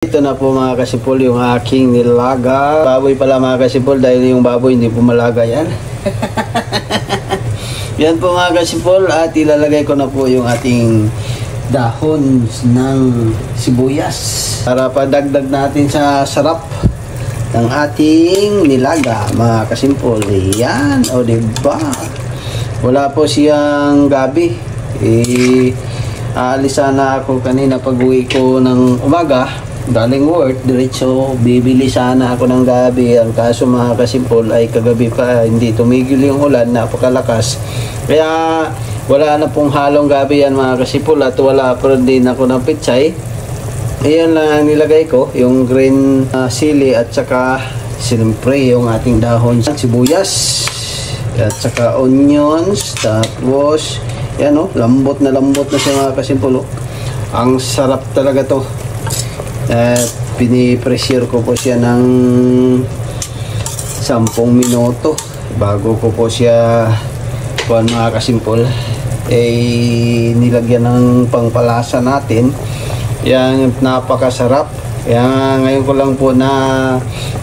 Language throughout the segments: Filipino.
Ito na po mga kasipol yung aking nilaga. Baboy pala mga kasipol dahil yung baboy hindi po malaga yan. Yan po mga kasipol at ilalagay ko na po yung ating dahon ng sibuyas para padagdag natin sa sarap ng ating nilaga mga kasipol. Yan o diba? Wala po siyang gabi. Aalis sana ako kanina pag uwi ko ng umaga galing work, diretso bibili sana ako ng gabi. Ang kaso mga kasipol ay kagabi pa hindi tumigil yung ulan, napakalakas, kaya wala na pong halong gabi yan mga kasipol at wala pa din ako ng pitsay. Ayan lang nilagay ko, yung green sili at saka siyempre yung ating dahon ng sibuyas at saka onions, tapos yan o, lambot na siya mga kasipol. Ang sarap talaga to. At pinipressure ko po siya ng 10 minuto bago ko po siya mga kasimpol nilagyan ng pangpalasa natin. Yan, napakasarap. Yan, ngayon ko lang po na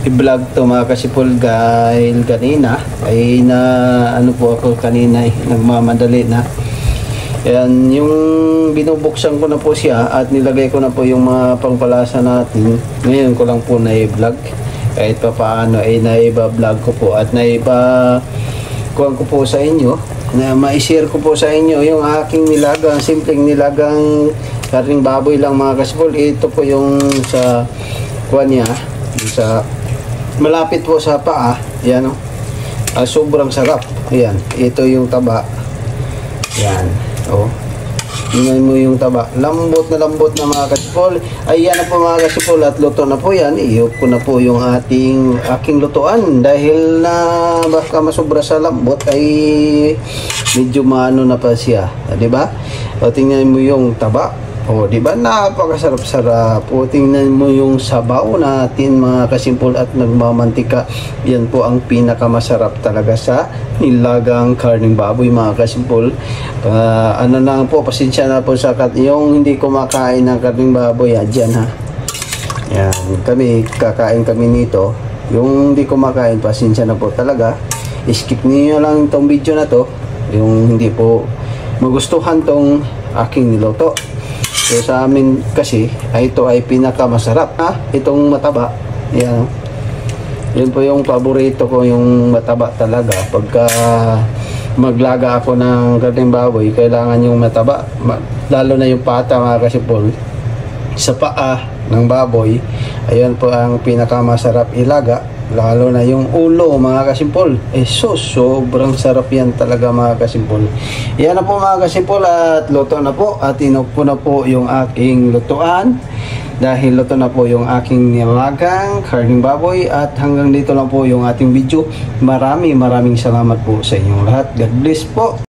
i-vlog to mga kasipol dahil kanina ay ano po ako kanina nagmamadali na. Yan, yung binubuksan ko na po siya at nilagay ko na po yung mga pangpalasa natin. Ngayon ko lang po na i-vlog. Kahit pa paano ay naiba-vlog ko po at naiba-kuhan ko po sa inyo. Na ma-share ko po sa inyo yung aking nilagang, simpleng nilagang karning baboy lang mga kasipol. Ito po yung sa kuhan niya. Sa, malapit po sa paa. Yan o. Sobrang sarap. Ayan, ito yung taba. Yan. Oh, tingnan mo yung taba, lambot na mga kasipol. Ayan na po mga kasipol at luto na po yan. Iyok ko na po yung aking lutuan dahil na baka masobra sa lambot ay medyo maano na pa siya, diba? O tingnan mo yung taba. O, diba? Napakasarap-sarap. O, tingnan mo yung sabaw natin mga kasimpol at nagmamantika. Yan po ang pinakamasarap talaga sa nilagang karning baboy mga kasimpol. Ano lang po, pasensya na po sa yung hindi kumakain ng karning baboy. Dyan ha. Yan, kakain kami nito. Yung hindi kumakain, pasensya na po talaga. Skip niyo lang itong video na to. Yung hindi po magustuhan tong aking niluto. So sa amin kasi ito ay pinakamasarap itong mataba. Yan. Yun po yung paborito ko, yung mataba talaga. Pagka maglaga ako ng karneng baboy, kailangan yung mataba. Lalo na yung pata mga kasipol. Sa paa ng baboy, ayun po ang pinakamasarap ilaga. Lalo na yung ulo mga kasimpol. Sobrang sarap yan talaga mga kasimpol. Yan na po mga kasimpol at luto na po. At inok ko na po yung aking lutuan. Dahil luto na po yung aking nilagang karning baboy. At hanggang dito lang po yung ating video. Maraming salamat po sa inyong lahat. God bless po.